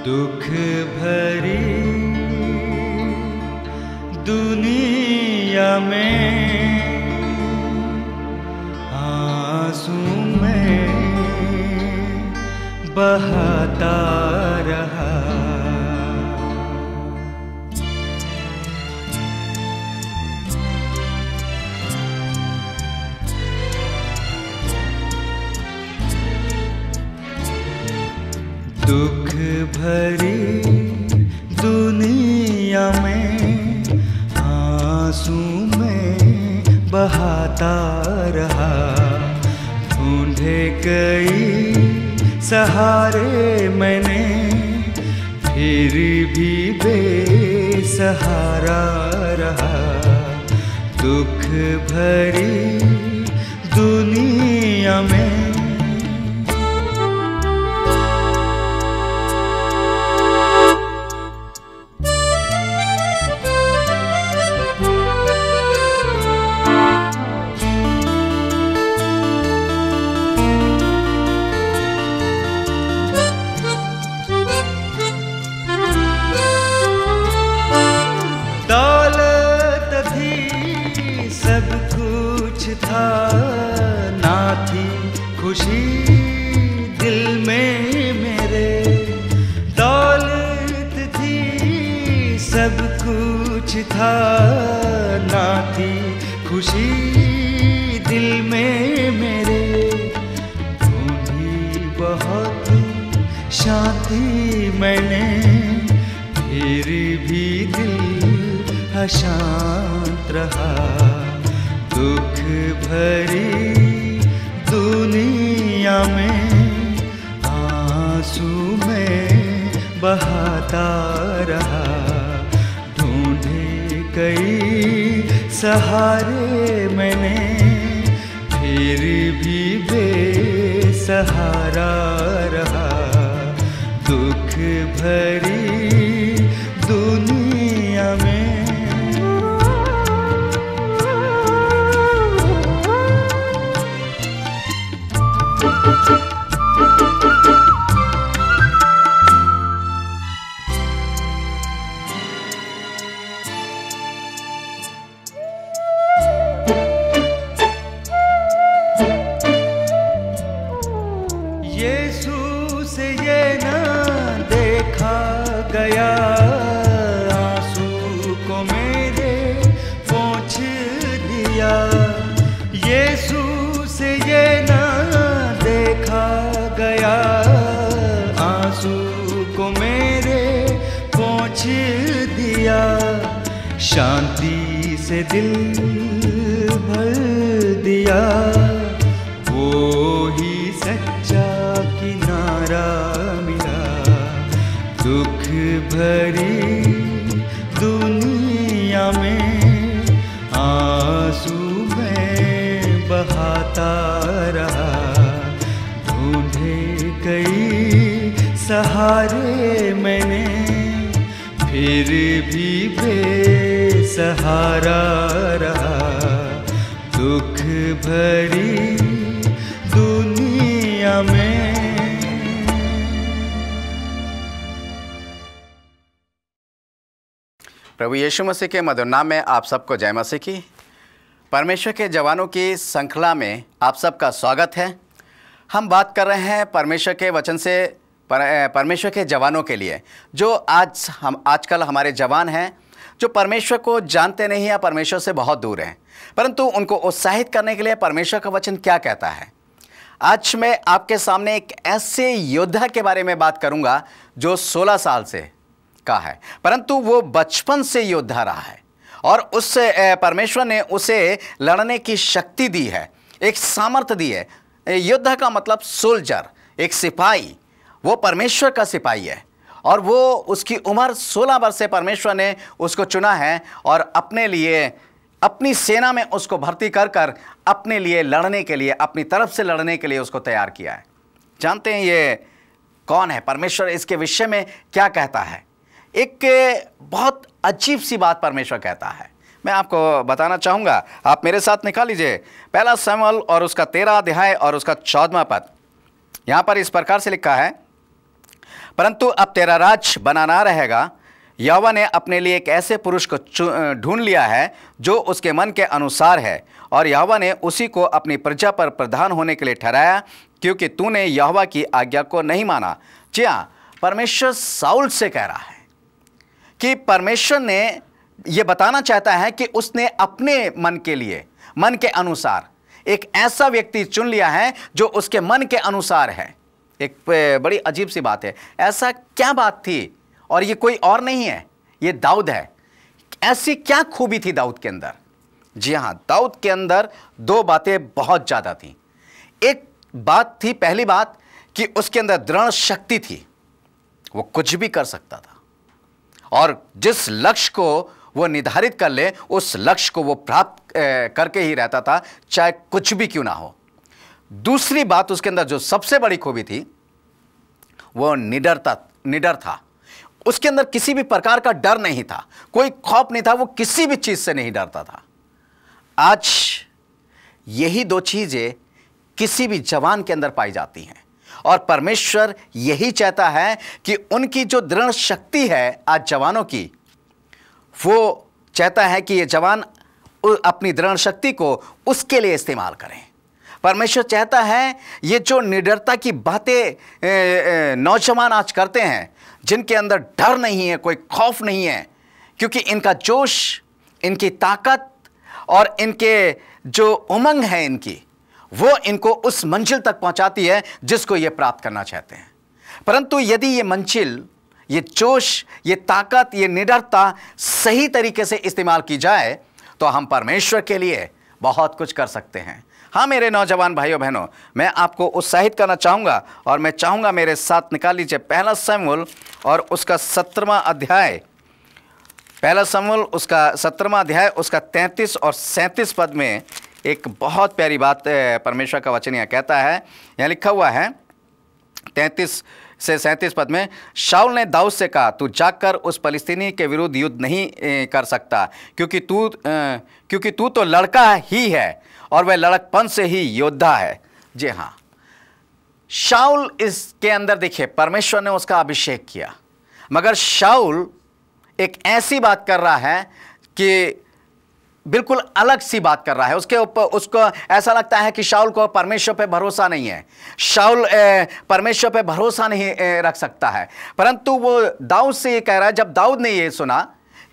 दुख भरी दुनिया में आंसू में बहाता रहा। दुख भरी दुनिया में आंसू में बहाता रहा। ढूंढे कई सहारे मैंने, फिर भी बेसहारा रहा। दुख भरी दुनिया में था, ना थी खुशी दिल में मेरे। दौलत थी सब कुछ था, ना थी खुशी दिल में मेरे। ढूंढी बहुत शांति मैंने, फिर भी दिल अशांत रहा। दुख भरी दुनिया में आंसू में बहाता रहा। ढूंढे कई सहारे मैंने, फिर भी बेसहारा रहा। दुख भरी दुनिया में यीशु से ये ना देखा गया, आंसू को मेरे पोंछ दिया। यीशु से ये ना देखा गया, आंसू को मेरे पोंछ दिया। शांति से दिल भर दिया, वो ही सच्चा किनारा मिला। दुख भरी दुनिया में आंसू में बहाता रहा। ढूंढे कई सहारे मैंने, फिर भी बेसहारा रहा। दुख भरी दुनिया में प्रभु यीशु मसीह के मधुर नाम में आप सबको जय मसीह की। परमेश्वर के जवानों की श्रृंखला में आप सबका स्वागत है। हम बात कर रहे हैं परमेश्वर के वचन से परमेश्वर के जवानों के लिए, जो आजकल हमारे जवान हैं, जो परमेश्वर को जानते नहीं या परमेश्वर से बहुत दूर हैं, परंतु उनको उत्साहित करने के लिए परमेश्वर का वचन क्या कहता है। आज मैं आपके सामने एक ऐसे योद्धा के बारे में बात करूंगा जो 16 साल से का है, परंतु वो बचपन से योद्धा रहा है और उससे परमेश्वर ने उसे लड़ने की शक्ति दी है, एक सामर्थ्य दी है। योद्धा का मतलब सोल्जर, एक सिपाही। वो परमेश्वर का सिपाही है और वो उसकी उम्र 16 वर्ष से परमेश्वर ने उसको चुना है और अपने लिए अपनी सेना में उसको भर्ती कर कर अपने लिए लड़ने के लिए, अपनी तरफ से लड़ने के लिए उसको तैयार किया है। जानते हैं ये कौन है? परमेश्वर इसके विषय में क्या कहता है? एक बहुत अजीब सी बात परमेश्वर कहता है, मैं आपको बताना चाहूँगा। आप मेरे साथ निकाल लीजिए पहला शमूएल और उसका 13 अध्याय और उसका 14वां पद। यहाँ पर इस प्रकार से लिखा है, परंतु अब तेरा राज बना ना रहेगा। यहोवा ने अपने लिए एक ऐसे पुरुष को ढूंढ लिया है जो उसके मन के अनुसार है, और यहोवा ने उसी को अपनी प्रजा पर प्रधान होने के लिए ठहराया, क्योंकि तूने यहोवा की आज्ञा को नहीं माना। जी हाँ, परमेश्वर साउल से कह रहा है कि परमेश्वर ने यह बताना चाहता है कि उसने अपने मन के लिए, मन के अनुसार एक ऐसा व्यक्ति चुन लिया है जो उसके मन के अनुसार है। एक बड़ी अजीब सी बात है। ऐसा क्या बात थी? और ये कोई और नहीं है, ये दाऊद है। ऐसी क्या खूबी थी दाऊद के अंदर? जी हाँ, दाऊद के अंदर दो बातें बहुत ज्यादा थी। एक बात थी, पहली बात कि उसके अंदर दृढ़ शक्ति थी, वो कुछ भी कर सकता था, और जिस लक्ष्य को वो निर्धारित कर ले उस लक्ष्य को वो प्राप्त करके ही रहता था, चाहे कुछ भी क्यों ना हो। दूसरी बात उसके अंदर जो सबसे बड़ी खूबी थी वो निडर था। उसके अंदर किसी भी प्रकार का डर नहीं था, कोई खौफ नहीं था, वो किसी भी चीज से नहीं डरता था। आज यही दो चीजें किसी भी जवान के अंदर पाई जाती हैं, और परमेश्वर यही चाहता है कि उनकी जो दृढ़ शक्ति है आज जवानों की, वो चाहता है कि ये जवान अपनी दृढ़ शक्ति को उसके लिए इस्तेमाल करें। परमेश्वर चाहता है ये जो निडरता की बातें नौजवान आज करते हैं, जिनके अंदर डर नहीं है, कोई खौफ नहीं है, क्योंकि इनका जोश, इनकी ताकत और इनके जो उमंग है इनकी, वो इनको उस मंजिल तक पहुंचाती है जिसको ये प्राप्त करना चाहते हैं। परंतु यदि ये मंजिल, ये जोश, ये ताकत, ये निडरता सही तरीके से इस्तेमाल की जाए तो हम परमेश्वर के लिए बहुत कुछ कर सकते हैं। हाँ मेरे नौजवान भाइयों बहनों, मैं आपको उत्साहित करना चाहूँगा, और मैं चाहूँगा मेरे साथ निकाल लीजिए पहला शमूएल और उसका 17वां अध्याय। पहला शमूएल उसका 17वां अध्याय उसका 33 और 37 पद में एक बहुत प्यारी बात परमेश्वर का वचन यहाँ कहता है। यहाँ लिखा हुआ है 33 से 37 पद में, शाऊल ने दाऊद से कहा, तू जाकर उस फलिस्तीनी के विरुद्ध युद्ध नहीं कर सकता, क्योंकि तू तो लड़का ही है और वह लड़कपन से ही योद्धा है। जी हाँ, शाऊल इसके अंदर देखिए परमेश्वर ने उसका अभिषेक किया, मगर शाऊल एक ऐसी बात कर रहा है कि बिल्कुल अलग सी बात कर रहा है। उसके ऊपर उसको ऐसा लगता है कि शाऊल को परमेश्वर पे भरोसा नहीं है, शाऊल परमेश्वर पे भरोसा नहीं रख सकता है। परंतु वो दाऊद से ये कह रहा है, जब दाऊद ने ये सुना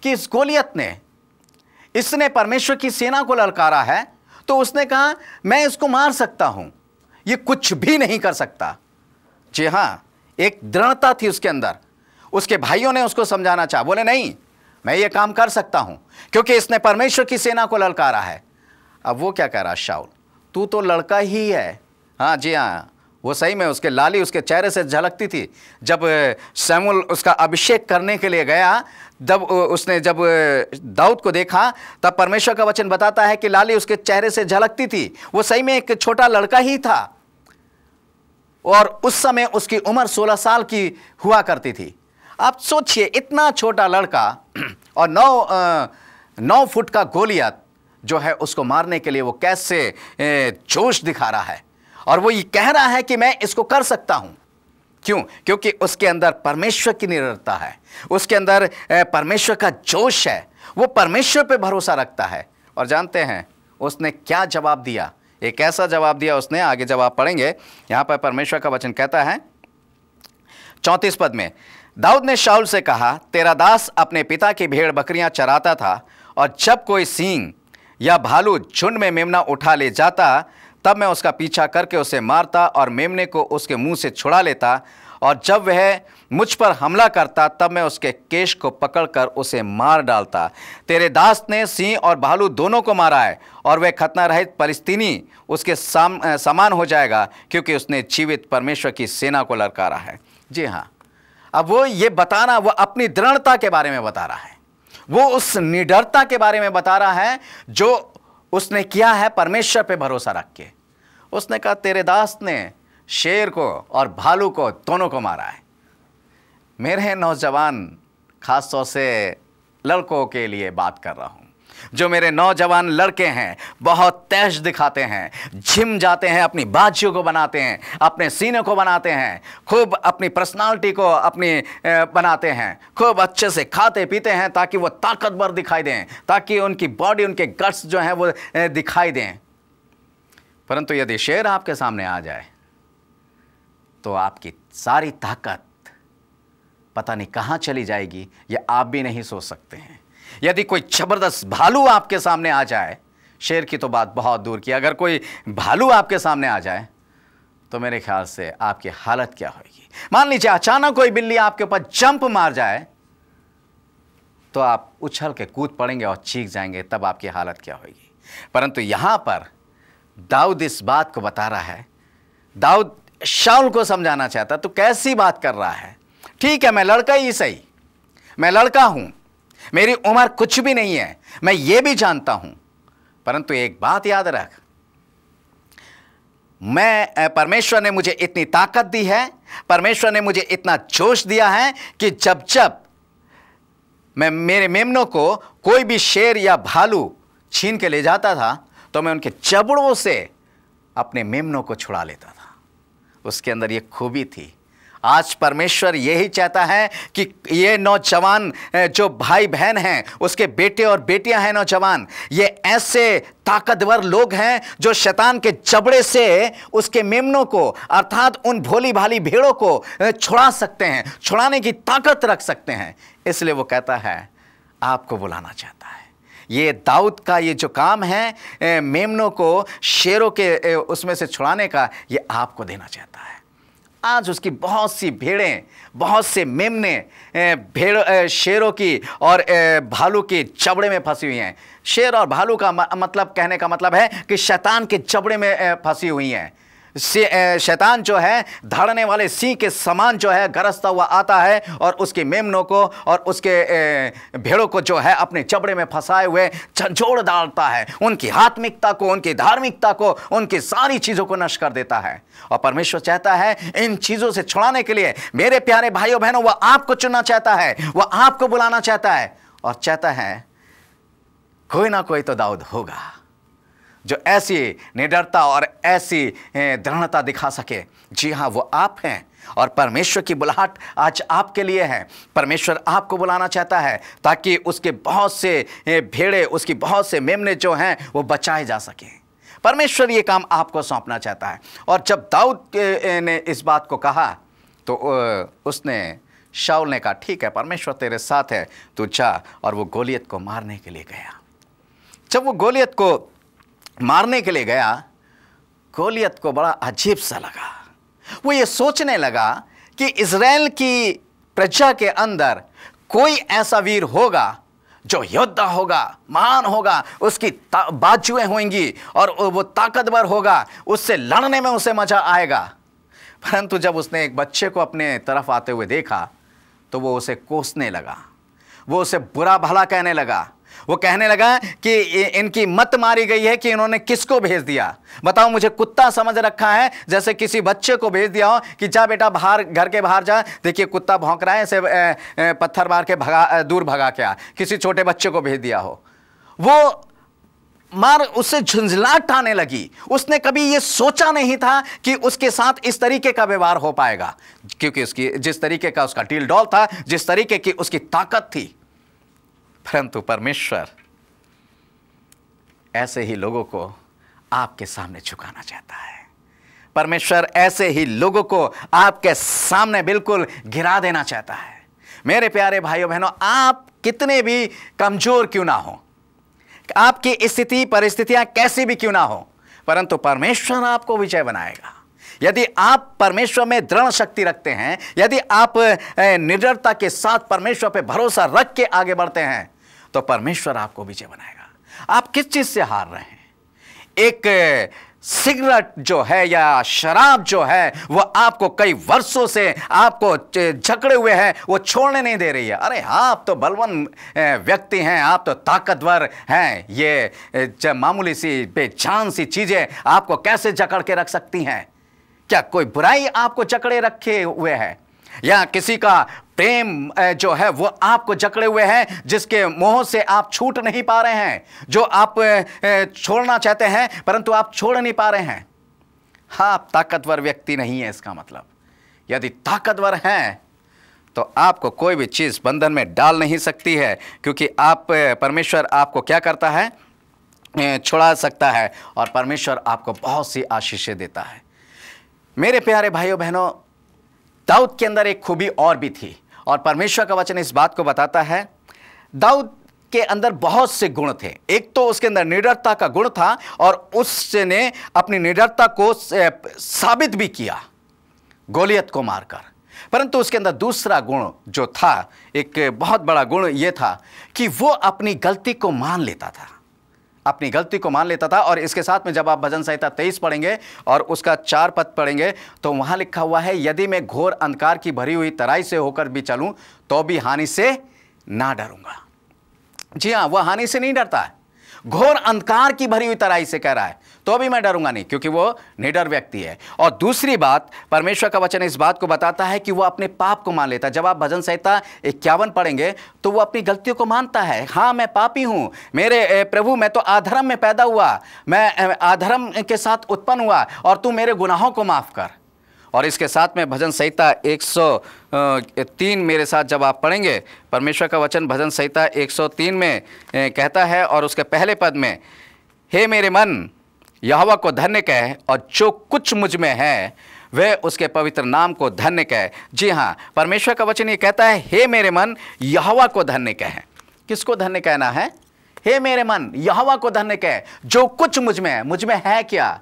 कि इस गोलियत ने, इसने परमेश्वर की सेना को ललकारा है, तो उसने कहा मैं इसको मार सकता हूं, ये कुछ भी नहीं कर सकता। जी हां, एक दृढ़ता थी उसके अंदर। उसके भाइयों ने उसको समझाना चाहा, बोले नहीं मैं ये काम कर सकता हूं, क्योंकि इसने परमेश्वर की सेना को ललकारा है। अब वो क्या कह रहा, शाऊल तू तो लड़का ही है। हाँ जी हाँ, वो सही में उसके लाली उसके चेहरे से झलकती थी। जब शमूएल उसका अभिषेक करने के लिए गया, जब दाऊद को देखा, तब परमेश्वर का वचन बताता है कि लाली उसके चेहरे से झलकती थी। वो सही में एक छोटा लड़का ही था, और उस समय उसकी उम्र 16 साल की हुआ करती थी। आप सोचिए, इतना छोटा लड़का और 9 फुट का गोलियत जो है उसको मारने के लिए वो कैसे जोश दिखा रहा है, और वो ये कह रहा है कि मैं इसको कर सकता हूं। क्यों? क्योंकि उसके अंदर परमेश्वर की निडरता है, उसके अंदर परमेश्वर का जोश है, वो परमेश्वर पे भरोसा रखता है। और जानते हैं उसने क्या जवाब दिया? एक ऐसा जवाब दिया उसने, आगे जवाब पढ़ेंगे। यहां पर परमेश्वर का वचन कहता है 34 पद में, दाऊद ने शाऊल से कहा, तेरा दास अपने पिता की भेड़ बकरियां चराता था, और जब कोई सींग या भालू झुंड में मेमना उठा ले जाता, तब मैं उसका पीछा करके उसे मारता और मेमने को उसके मुंह से छुड़ा लेता, और जब वह मुझ पर हमला करता तब मैं उसके केश को पकड़कर उसे मार डालता। तेरे दास ने सिंह और भालू दोनों को मारा है, और वह खतना रहित फलिस्तीनी उसके समान हो जाएगा, क्योंकि उसने जीवित परमेश्वर की सेना को ललकारा है। जी हाँ, अब वो ये बताना, वो अपनी दृढ़ता के बारे में बता रहा है, वो उस निडरता के बारे में बता रहा है जो उसने किया है परमेश्वर पे भरोसा रख के। उसने कहा तेरे दास ने शेर को और भालू को दोनों को मारा है। मेरे नौजवान, खास तौर से लड़कों के लिए बात कर रहा हूं, जो मेरे नौजवान लड़के हैं बहुत तेज दिखाते हैं, जिम जाते हैं, अपनी बाजियों को बनाते हैं, अपने सीने को बनाते हैं, खूब अपनी पर्सनालिटी को अपनी बनाते हैं, खूब अच्छे से खाते पीते हैं ताकि वो ताकतवर दिखाई दें, ताकि उनकी बॉडी, उनके गट्स जो हैं वो दिखाई दें। परंतु यदि शेर आपके सामने आ जाए तो आपकी सारी ताकत पता नहीं कहां चली जाएगी, ये आप भी नहीं सोच सकते हैं। यदि कोई जबरदस्त भालू आपके सामने आ जाए, शेर की तो बात बहुत दूर की, अगर कोई भालू आपके सामने आ जाए तो मेरे ख्याल से आपकी हालत क्या होगी। मान लीजिए अचानक कोई बिल्ली आपके ऊपर जंप मार जाए तो आप उछल के कूद पड़ेंगे और चीख जाएंगे, तब आपकी हालत क्या होगी। परंतु यहां पर दाऊद इस बात को बता रहा है, दाऊद शाऊल को समझाना चाहता, तो कैसी बात कर रहा है। ठीक है, मैं लड़का ही सही, मैं लड़का हूं, मेरी उम्र कुछ भी नहीं है, मैं ये भी जानता हूं, परंतु एक बात याद रख, परमेश्वर ने मुझे इतनी ताकत दी है, परमेश्वर ने मुझे इतना जोश दिया है कि जब जब मैं मेरे मेमनों को कोई भी शेर या भालू छीन के ले जाता था तो मैं उनके जबड़ों से अपने मेमनों को छुड़ा लेता था। उसके अंदर ये खूबी थी। आज परमेश्वर यही चाहता है कि ये नौजवान जो भाई बहन हैं, उसके बेटे और बेटियां हैं नौजवान, ये ऐसे ताकतवर लोग हैं जो शैतान के जबड़े से उसके मेमनों को, अर्थात उन भोली भाली भेड़ों को छुड़ा सकते हैं, छुड़ाने की ताकत रख सकते हैं। इसलिए वो कहता है आपको बुलाना चाहता है। ये दाऊद का ये जो काम है मेमनों को शेरों के उसमें से छुड़ाने का, ये आपको देना चाहता है। आज उसकी बहुत सी भेड़ें, बहुत से मेमने शेरों की और भालू की जबड़े में फंसी हुई हैं। शेर और भालू का मतलब, कहने का मतलब है कि शैतान के जबड़े में फंसी हुई हैं। शैतान जो है धाड़ने वाले सिंह के समान जो है गरजता हुआ आता है और उसके मेमनों को और उसके भेड़ों को जो है अपने जबड़े में फंसाए हुए झंझोड़ डालता है, उनकी आत्मिकता को, उनकी धार्मिकता को, उनकी सारी चीजों को नष्ट कर देता है। और परमेश्वर चाहता है इन चीजों से छुड़ाने के लिए, मेरे प्यारे भाइयों बहनों, वह आपको चुनना चाहता है, वह आपको बुलाना चाहता है और चाहता है कोई ना कोई तो दाऊद होगा जो ऐसी निडरता और ऐसी दृढ़ता दिखा सके। जी हाँ, वो आप हैं और परमेश्वर की बुलाहट आज आपके लिए है। परमेश्वर आपको बुलाना चाहता है ताकि उसके बहुत से भेड़े, उसकी बहुत से मेमने जो हैं वो बचाए जा सकें। परमेश्वर ये काम आपको सौंपना चाहता है। और जब दाऊद ने इस बात को कहा तो उसने, शाऊल ने कहा ठीक है, परमेश्वर तेरे साथ है, तू जा। और वो गोलियत को मारने के लिए गया। जब वो गोलियत को मारने के लिए गया, गोलियत को बड़ा अजीब सा लगा। वो ये सोचने लगा कि इज़राइल की प्रजा के अंदर कोई ऐसा वीर होगा जो योद्धा होगा, महान होगा, उसकी बाजुएं होंगी और वो ताकतवर होगा, उससे लड़ने में उसे मजा आएगा। परंतु जब उसने एक बच्चे को अपने तरफ आते हुए देखा तो वो उसे कोसने लगा, वो उसे बुरा भला कहने लगा। वो कहने लगा कि इनकी मत मारी गई है कि इन्होंने किसको भेज दिया। बताओ, मुझे कुत्ता समझ रखा है, जैसे किसी बच्चे को भेज दिया हो कि जा बेटा बाहर, घर के बाहर जा, देखिए कुत्ता भौंक रहा है, इसे पत्थर मार के दूर भगा के आ। किसी छोटे बच्चे को भेज दिया हो, वो मार उससे झुंझलाहट आने लगी। उसने कभी ये सोचा नहीं था कि उसके साथ इस तरीके का व्यवहार हो पाएगा, क्योंकि उसकी जिस तरीके का उसका टील डॉल था, जिस तरीके की उसकी ताकत थी। परंतु परमेश्वर ऐसे ही लोगों को आपके सामने झुकाना चाहता है। परमेश्वर ऐसे ही लोगों को आपके सामने बिल्कुल गिरा देना चाहता है। मेरे प्यारे भाइयों बहनों, आप कितने भी कमजोर क्यों ना हो, आपकी स्थिति परिस्थितियां कैसी भी क्यों ना हो, परंतु परमेश्वर आपको विजय बनाएगा। यदि आप परमेश्वर में दृढ़ शक्ति रखते हैं, यदि आप निडरता के साथ परमेश्वर पे भरोसा रख के आगे बढ़ते हैं, तो परमेश्वर आपको विजय बनाएगा। आप किस चीज से हार रहे हैं? एक सिगरेट जो है या शराब जो है, वो आपको कई वर्षों से आपको जकड़े हुए है, वो छोड़ने नहीं दे रही है। अरे आप तो बलवान व्यक्ति हैं, आप तो ताकतवर हैं, ये मामूली सी बेजान सी चीजें आपको कैसे जकड़ के रख सकती हैं? क्या कोई बुराई आपको जकड़े रखे हुए है? या किसी का प्रेम जो है वो आपको जकड़े हुए हैं, जिसके मोह से आप छूट नहीं पा रहे हैं, जो आप छोड़ना चाहते हैं परंतु आप छोड़ नहीं पा रहे हैं। हाँ, आप ताकतवर व्यक्ति नहीं है इसका मतलब। यदि ताकतवर हैं तो आपको कोई भी चीज़ बंधन में डाल नहीं सकती है, क्योंकि आप परमेश्वर आपको क्या करता है, छुड़ा सकता है, और परमेश्वर आपको बहुत सी आशीषें देता है। मेरे प्यारे भाइयों बहनों, दाऊद के अंदर एक खूबी और भी थी, और परमेश्वर का वचन इस बात को बताता है। दाऊद के अंदर बहुत से गुण थे। एक तो उसके अंदर निडरता का गुण था, और उसने अपनी निडरता को साबित भी किया गोलियत को मारकर। परंतु उसके अंदर दूसरा गुण जो था, एक बहुत बड़ा गुण यह था कि वो अपनी गलती को मान लेता था, अपनी गलती को मान लेता था। और इसके साथ में जब आप भजन संहिता 23 पढ़ेंगे और उसका 4 पद पढ़ेंगे तो वहां लिखा हुआ है, यदि मैं घोर अंधकार की भरी हुई तराई से होकर भी चलूं तो भी हानि से ना डरूंगा। जी हाँ, वह हानि से नहीं डरता है। घोर अंधकार की भरी हुई तराई से कह रहा है तो भी मैं डरूंगा नहीं, क्योंकि वो निडर व्यक्ति है। और दूसरी बात, परमेश्वर का वचन इस बात को बताता है कि वो अपने पाप को मान लेता है। जब आप भजन संहिता 51 पढ़ेंगे तो वो अपनी गलतियों को मानता है। हाँ, मैं पापी हूं, मेरे प्रभु, मैं तो आधर्म में पैदा हुआ, मैं आधर्म के साथ उत्पन्न हुआ, और तू मेरे गुनाहों को माफ कर। और इसके साथ में भजन संहिता 103 मेरे साथ जब आप पढ़ेंगे, परमेश्वर का वचन भजन संहिता 103 में कहता है, और उसके पहले पद में, हे मेरे मन यहोवा को धन्य कह, और जो कुछ मुझ में है वह उसके पवित्र नाम को धन्य कह। जी हाँ, परमेश्वर का वचन ये कहता है, हे मेरे मन यहोवा को धन्य कह। किसको धन्य कहना है? हे मेरे मन यहोवा को धन्य कह, जो कुछ मुझ में है। मुझ में है क्या?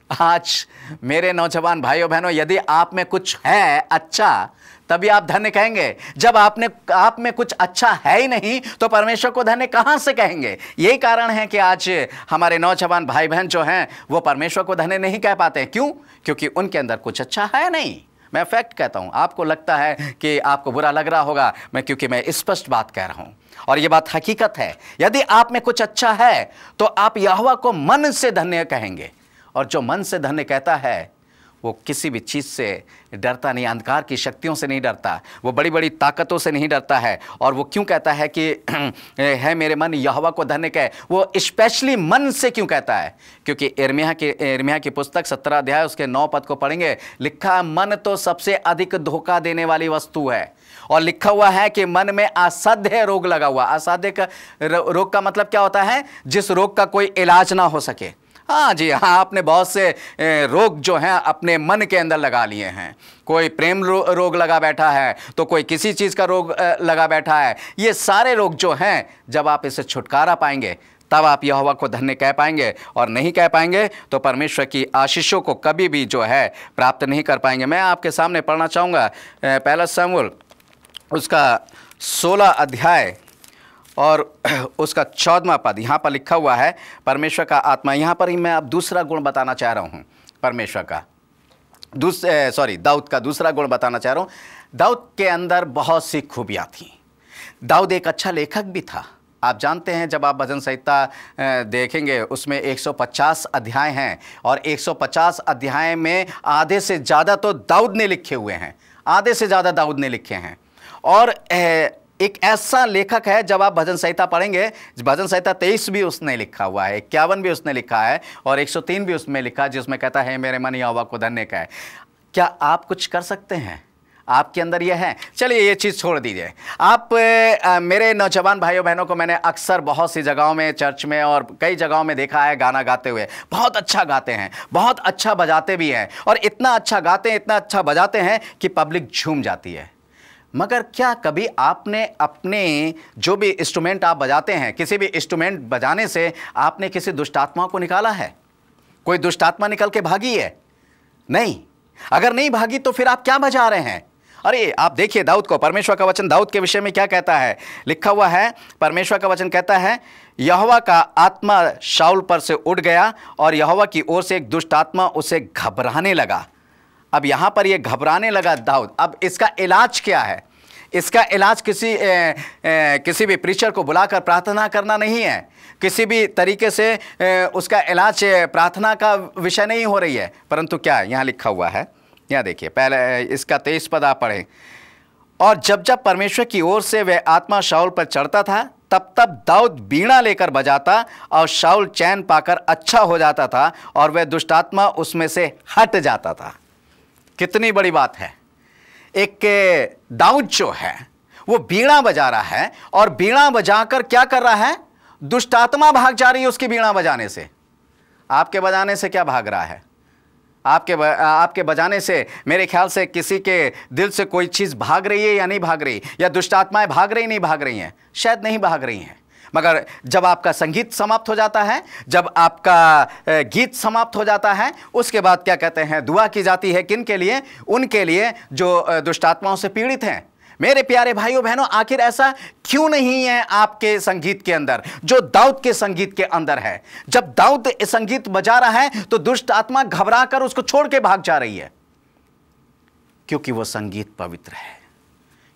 आज मेरे नौजवान भाइयों बहनों, यदि आप में कुछ है अच्छा, तभी आप धन्य कहेंगे। जब आप में कुछ अच्छा है ही नहीं तो परमेश्वर को धन्य कहां से कहेंगे? यही कारण है कि आज हमारे नौजवान भाई बहन जो हैं वो परमेश्वर को धन्य नहीं कह पाते हैं। क्यों? क्योंकि उनके अंदर कुछ अच्छा है नहीं। मैं फैक्ट कहता हूं। आपको लगता है कि आपको बुरा लग रहा होगा, क्योंकि मैं स्पष्ट बात कह रहा हूं, और यह बात हकीकत है। यदि आप में कुछ अच्छा है तो आप यहोवा को मन से धन्य कहेंगे, और जो मन से धन्य कहता है वो किसी भी चीज़ से डरता नहीं, अंधकार की शक्तियों से नहीं डरता, वो बड़ी बड़ी ताकतों से नहीं डरता है। और वो क्यों कहता है कि है मेरे मन यहोवा को धन्य कह? वो स्पेशली मन से क्यों कहता है? क्योंकि यिर्मयाह की पुस्तक 17 अध्याय उसके 9 पद को पढ़ेंगे, लिखा, मन तो सबसे अधिक धोखा देने वाली वस्तु है। और लिखा हुआ है कि मन में असाध्य रोग लगा हुआ। असाध्य का रोग का मतलब क्या होता है? जिस रोग का कोई इलाज ना हो सके। हाँ जी हाँ, आपने बहुत से रोग जो हैं अपने मन के अंदर लगा लिए हैं। कोई प्रेम रोग लगा बैठा है, तो कोई किसी चीज़ का रोग लगा बैठा है। ये सारे रोग जो हैं, जब आप इससे छुटकारा पाएंगे तब आप यहोवा को धन्य कह पाएंगे, और नहीं कह पाएंगे तो परमेश्वर की आशीषों को कभी भी जो है प्राप्त नहीं कर पाएंगे। मैं आपके सामने पढ़ना चाहूँगा पहला शमूएल उसका 16 अध्याय और उसका 14वां पद। यहाँ पर लिखा हुआ है, परमेश्वर का आत्मा, यहाँ पर ही मैं अब दूसरा गुण बताना चाह रहा हूँ परमेश्वर का, दाऊद का दूसरा गुण बताना चाह रहा हूँ। दाऊद के अंदर बहुत सी खूबियाँ थीं। दाऊद एक अच्छा लेखक भी था। आप जानते हैं, जब आप भजन संहिता देखेंगे उसमें 150 अध्याय हैं, और 150 अध्याय में आधे से ज़्यादा तो दाऊद ने लिखे हुए हैं, आधे से ज़्यादा दाऊद ने लिखे हैं। और एक ऐसा लेखक है, जब आप भजन संहिता पढ़ेंगे, भजन संहिता 23 भी उसने लिखा हुआ है, 51 भी उसने लिखा है, और 103 भी उसमें लिखा है, जिसमें कहता है मेरे मन यहोवा को धन्य कह। क्या आप कुछ कर सकते हैं? आपके अंदर यह है? चलिए ये चीज़ छोड़ दीजिए। आप मेरे नौजवान भाइयों बहनों को मैंने अक्सर बहुत सी जगहों में, चर्च में और कई जगहों में देखा है गाना गाते हुए। बहुत अच्छा गाते हैं, बहुत अच्छा बजाते भी हैं, और इतना अच्छा गाते हैं, इतना अच्छा बजाते हैं कि पब्लिक झूम जाती है। मगर क्या कभी आपने अपने जो भी इंस्ट्रूमेंट आप बजाते हैं, किसी भी इंस्ट्रूमेंट बजाने से आपने किसी दुष्टात्मा को निकाला है? कोई दुष्टात्मा निकल के भागी है? नहीं। अगर नहीं भागी तो फिर आप क्या बजा रहे हैं? अरे आप देखिए दाऊद को, परमेश्वर का वचन दाऊद के विषय में क्या कहता है? लिखा हुआ है, परमेश्वर का वचन कहता है, यहोवा का आत्मा शाऊल पर से उठ गया, और यहोवा की ओर से एक दुष्ट आत्मा उसे घबराने लगा। अब यहां पर ये घबराने लगा दाऊद। अब इसका इलाज क्या है? इसका इलाज किसी भी प्रीचर को बुलाकर प्रार्थना करना नहीं है। किसी भी तरीके से उसका इलाज प्रार्थना का विषय नहीं हो रही है। परंतु क्या यहां लिखा हुआ है, यहाँ देखिए, पहले इसका 23 पद आप पढ़ें। और जब जब परमेश्वर की ओर से वह आत्मा शाऊल पर चढ़ता था, तब तब दाऊद बीड़ा लेकर बजाता और शाऊल चैन पाकर अच्छा हो जाता था और वह दुष्ट आत्मा उसमें से हट जाता था। कितनी बड़ी बात है। एक दाऊद जो है वो बीड़ा बजा रहा है और बीड़ा बजाकर क्या कर रहा है, दुष्ट आत्मा भाग जा रही है उसकी बीड़ा बजाने से। आपके बजाने से क्या भाग रहा है? आपके बजाने से मेरे ख्याल से किसी के दिल से कोई चीज़ भाग रही है या नहीं भाग रही, या दुष्ट आत्माएं भाग रही नहीं भाग रही हैं? शायद नहीं भाग रही हैं। मगर जब आपका संगीत समाप्त हो जाता है, जब आपका गीत समाप्त हो जाता है, उसके बाद क्या कहते हैं, दुआ की जाती है। किन के लिए? उनके लिए जो दुष्ट आत्माओं से पीड़ित हैं। मेरे प्यारे भाइयों बहनों, आखिर ऐसा क्यों नहीं है आपके संगीत के अंदर जो दाऊद के संगीत के अंदर है? जब दाऊद संगीत बजा रहा है तो दुष्ट आत्मा घबरा कर उसको छोड़ के भाग जा रही है, क्योंकि वो संगीत पवित्र है।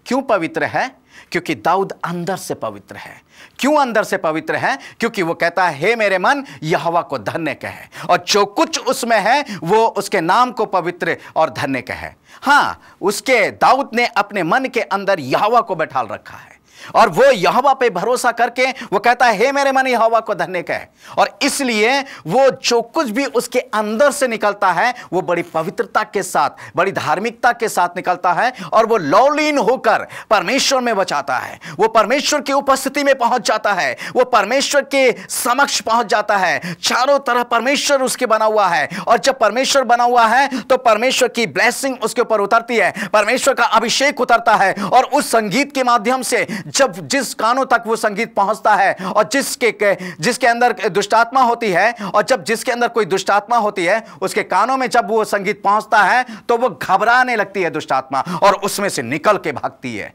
क्यों पवित्र है? क्योंकि दाऊद अंदर से पवित्र है। क्यों अंदर से पवित्र है? क्योंकि वो कहता है, हे मेरे मन यहोवा को धन्य कहे, और जो कुछ उसमें है वो उसके नाम को पवित्र और धन्य कहे। हाँ, उसके दाऊद ने अपने मन के अंदर यहोवा को बैठाल रखा है और वो यहोवा पे भरोसा करके वो कहता है, हे मेरे मन यहोवा को धन्य कहे। और इसलिए वो जो कुछ भी उसके अंदर से निकलता है वो बड़ी पवित्रता के साथ, बड़ी धार्मिकता के साथ निकलता है और वो लौलीन होकर परमेश्वर में बचाता है। वो परमेश्वर की उपस्थिति में पहुंच जाता है, वो परमेश्वर के समक्ष पहुंच जाता है। चारों तरफ परमेश्वर उसके बना हुआ है, और जब परमेश्वर बना हुआ है तो परमेश्वर की ब्लेसिंग उसके ऊपर उतरती है, परमेश्वर का अभिषेक उतरता है। और उस संगीत के माध्यम से जब जिस कानों तक वो संगीत पहुंचता है और जिसके अंदर दुष्टात्मा होती है, और जब जिसके अंदर कोई दुष्टात्मा होती है उसके कानों में जब वो संगीत पहुंचता है तो वो घबराने लगती है दुष्टात्मा और उसमें से निकल के भागती है।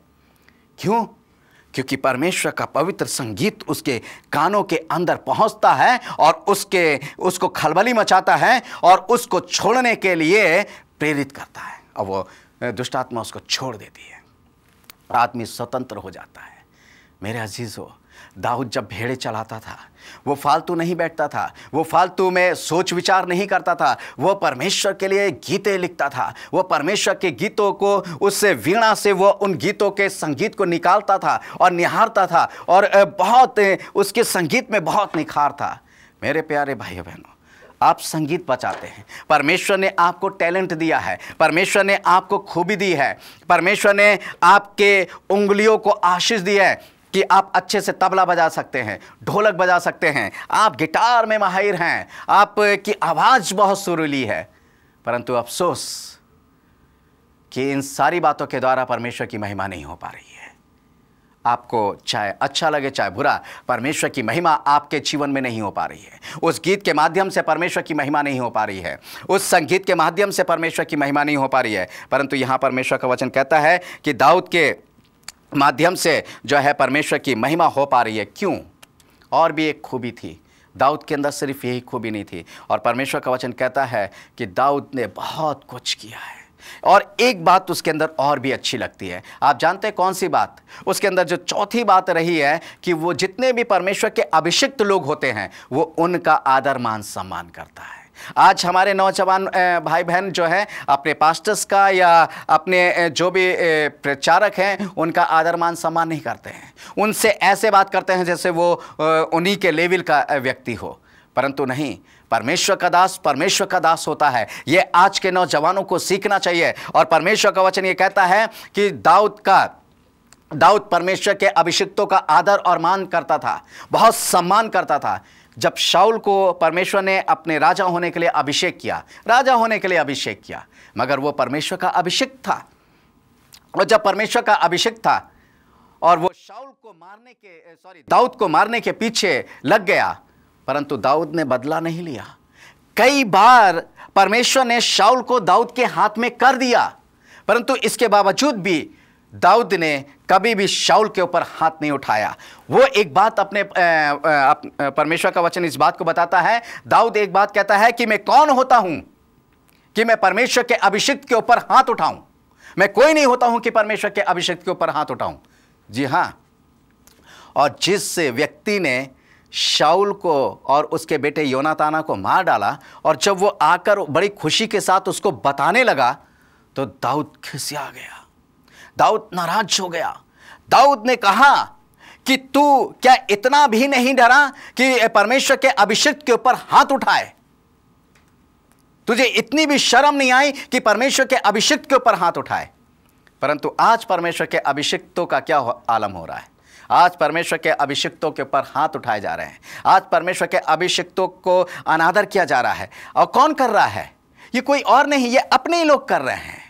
क्यों? क्योंकि परमेश्वर का पवित्र संगीत उसके कानों के अंदर पहुंचता है और उसको खलबली मचाता है और उसको छोड़ने के लिए प्रेरित करता है, और वो दुष्टात्मा उसको छोड़ देती है। आदमी स्वतंत्र हो जाता है। मेरे अजीजों, दाऊद जब भेड़े चलाता था वो फालतू नहीं बैठता था, वो फालतू में सोच विचार नहीं करता था, वो परमेश्वर के लिए गीतें लिखता था। वो परमेश्वर के गीतों को उससे वीणा से वो उन गीतों के संगीत को निकालता था और निहारता था, और बहुत उसके संगीत में बहुत निखार था। मेरे प्यारे भाइयों बहनों, आप संगीत बचाते हैं, परमेश्वर ने आपको टैलेंट दिया है, परमेश्वर ने आपको खूबी दी है, परमेश्वर ने आपके उंगलियों को आशीष दी है कि आप अच्छे से तबला बजा सकते हैं, ढोलक बजा सकते हैं, आप गिटार में माहिर हैं, आपकी आवाज़ बहुत सुरीली है। परंतु अफसोस कि इन सारी बातों के द्वारा परमेश्वर की महिमा नहीं हो पा रही है। आपको चाहे अच्छा लगे चाहे बुरा, परमेश्वर की महिमा आपके जीवन में नहीं हो पा रही है। उस गीत के माध्यम से परमेश्वर की महिमा नहीं हो पा रही है, उस संगीत के माध्यम से परमेश्वर की महिमा नहीं हो पा रही है। परंतु यहाँ परमेश्वर का वचन कहता है कि दाऊद के माध्यम से जो है परमेश्वर की महिमा हो पा रही है। क्यों? और भी एक खूबी थी दाऊद के अंदर, सिर्फ यही खूबी नहीं थी। और परमेश्वर का वचन कहता है कि दाऊद ने बहुत कुछ किया है, और एक बात उसके अंदर और भी अच्छी लगती है। आप जानते हैं कौन सी बात? उसके अंदर जो चौथी बात रही है कि वो जितने भी परमेश्वर के अभिषिक्त लोग होते हैं वो उनका आदर मान सम्मान करता है। आज हमारे नौजवान भाई बहन जो है अपने पास्टर्स का या अपने जो भी प्रचारक हैं उनका आदर मान सम्मान नहीं करते हैं, उनसे ऐसे बात करते हैं जैसे वो उन्हीं के लेवल का व्यक्ति हो। परंतु नहीं, परमेश्वर का दास होता है। ये आज के नौजवानों को सीखना चाहिए। और परमेश्वर का वचन ये कहता है कि दाऊद परमेश्वर के अभिषिक्तों का आदर और मान करता था, बहुत सम्मान करता था। जब शाऊल को परमेश्वर ने अपने राजा होने के लिए अभिषेक किया, मगर वो परमेश्वर का अभिषिक्त था। और जब परमेश्वर का अभिषिक्त था और वो दाऊद को मारने के पीछे लग गया, परंतु दाऊद ने बदला नहीं लिया। कई बार परमेश्वर ने शाऊल को दाऊद के हाथ में कर दिया, परंतु इसके बावजूद भी दाऊद ने कभी भी शाऊल के ऊपर हाथ नहीं उठाया। वो एक बात परमेश्वर का वचन इस बात को बताता है। दाऊद एक बात कहता है कि मैं कौन होता हूं कि मैं परमेश्वर के अभिषिक्त के ऊपर हाथ उठाऊं? मैं कोई नहीं होता हूं कि परमेश्वर के अभिषिक्त के ऊपर हाथ उठाऊं। जी हां, और जिस व्यक्ति ने शाऊल को और उसके बेटे योनाताना को मार डाला, और जब वो आकर बड़ी खुशी के साथ उसको बताने लगा, तो दाऊद खिसिया गया, दाऊद नाराज हो गया। दाऊद ने कहा कि तू क्या इतना भी नहीं डरा कि परमेश्वर के अभिषिक्त के ऊपर हाथ उठाए? तुझे इतनी भी शर्म नहीं आई कि परमेश्वर के अभिषिक्त के ऊपर हाथ उठाए? परंतु आज परमेश्वर के अभिषिक्तों का क्या आलम हो रहा है? आज परमेश्वर के अभिषिक्तों के ऊपर हाथ उठाए जा रहे हैं। आज परमेश्वर के अभिषिक्तों को अनादर किया जा रहा है। और कौन कर रहा है? ये कोई और नहीं, ये अपने ही लोग कर रहे हैं।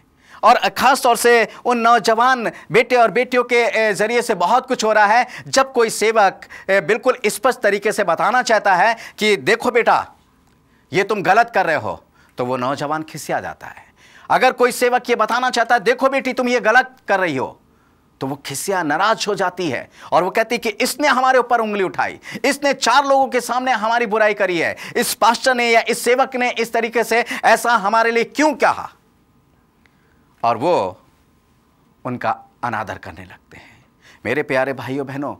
और खास तौर से उन नौजवान बेटे और बेटियों के जरिए से बहुत कुछ हो रहा है। जब कोई सेवक बिल्कुल स्पष्ट तरीके से बताना चाहता है कि देखो बेटा, ये तुम गलत कर रहे हो, तो वो नौजवान खिसिया जाता है। अगर कोई सेवक ये बताना चाहता है देखो बेटी तुम ये गलत कर रही हो, तो वो खिसिया नाराज हो जाती है और वो कहती है कि इसने हमारे ऊपर उंगली उठाई, इसने 4 लोगों के सामने हमारी बुराई करी है, इस पास्टर ने या इस सेवक ने इस तरीके से ऐसा हमारे लिए क्यों कहा? और वो उनका अनादर करने लगते हैं। मेरे प्यारे भाइयों बहनों,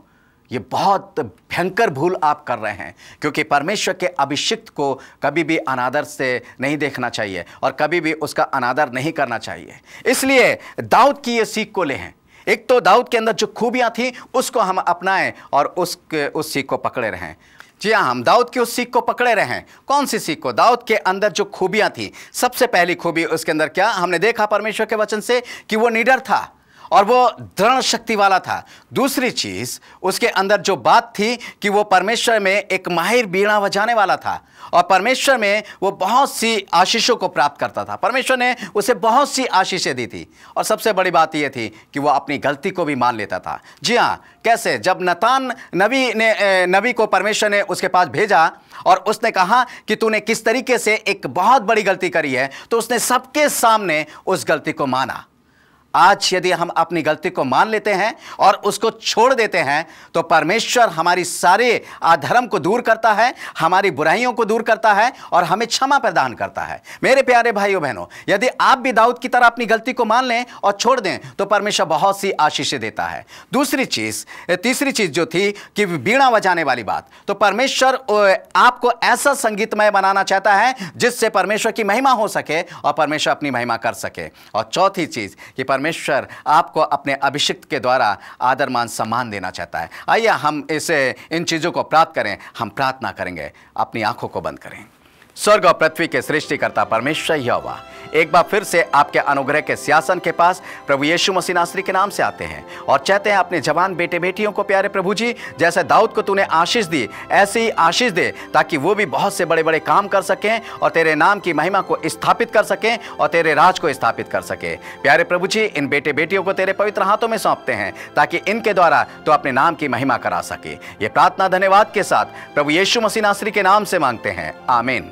ये बहुत भयंकर भूल आप कर रहे हैं, क्योंकि परमेश्वर के अभिषिक्त को कभी भी अनादर से नहीं देखना चाहिए और कभी भी उसका अनादर नहीं करना चाहिए। इसलिए दाऊद की ये सीख को लें। एक तो दाऊद के अंदर जो खूबियां थी उसको हम अपनाएं और उस सीख को पकड़े रहें। जी हाँ, हम दाऊद की उस सीख को पकड़े रहें। कौन सी सीख को? दाऊद के अंदर जो खूबियां थी, सबसे पहली खूबी उसके अंदर क्या हमने देखा परमेश्वर के वचन से कि वो निडर था और वो दृढ़ शक्ति वाला था। दूसरी चीज उसके अंदर जो बात थी कि वो परमेश्वर में एक माहिर बीड़ा बजाने वाला था और परमेश्वर में वो बहुत सी आशीषों को प्राप्त करता था। परमेश्वर ने उसे बहुत सी आशीषें दी थी और सबसे बड़ी बात ये थी कि वो अपनी गलती को भी मान लेता था। जी हाँ, कैसे? जब नतान नबी को परमेश्वर ने उसके पास भेजा और उसने कहा कि तूने किस तरीके से एक बहुत बड़ी गलती करी है, तो उसने सबके सामने उस गलती को माना। आज यदि हम अपनी गलती को मान लेते हैं और उसको छोड़ देते हैं, तो परमेश्वर हमारी सारे अधर्म को दूर करता है, हमारी बुराइयों को दूर करता है और हमें क्षमा प्रदान करता है। मेरे प्यारे भाइयों बहनों, यदि आप भी दाऊद की तरह अपनी गलती को मान लें और छोड़ दें, तो परमेश्वर बहुत सी आशीषें देता है। तीसरी चीज जो थी कि बीड़ा बजाने वाली बात, तो परमेश्वर आपको ऐसा संगीतमय बनाना चाहता है जिससे परमेश्वर की महिमा हो सके और परमेश्वर अपनी महिमा कर सके। और चौथी चीज कि परमेश्वर आपको अपने अभिषिक्त के द्वारा आदर मान सम्मान देना चाहता है। आइए हम इन चीजों को प्राप्त करें। हम प्रार्थना करेंगे। अपनी आंखों को बंद करें। स्वर्ग और पृथ्वी के सृष्टिकर्ता परमेश्वर यहोवा, एक बार फिर से आपके अनुग्रह के सिंहासन के पास प्रभु यीशु मसीह नासरी के नाम से आते हैं और चाहते हैं अपने जवान बेटे बेटियों को, प्यारे प्रभु जी, जैसे दाऊद को तूने आशीष दी, ऐसे ही आशीष दे ताकि वो भी बहुत से बड़े बड़े काम कर सकें और तेरे नाम की महिमा को स्थापित कर सकें और तेरे राज को स्थापित कर सके। प्यारे प्रभु जी, इन बेटे बेटियों को तेरे पवित्र हाथों में सौंपते हैं ताकि इनके द्वारा तो अपने नाम की महिमा करा सके। ये प्रार्थना धन्यवाद के साथ प्रभु यीशु मसीह नासरी के नाम से मांगते हैं, आमीन।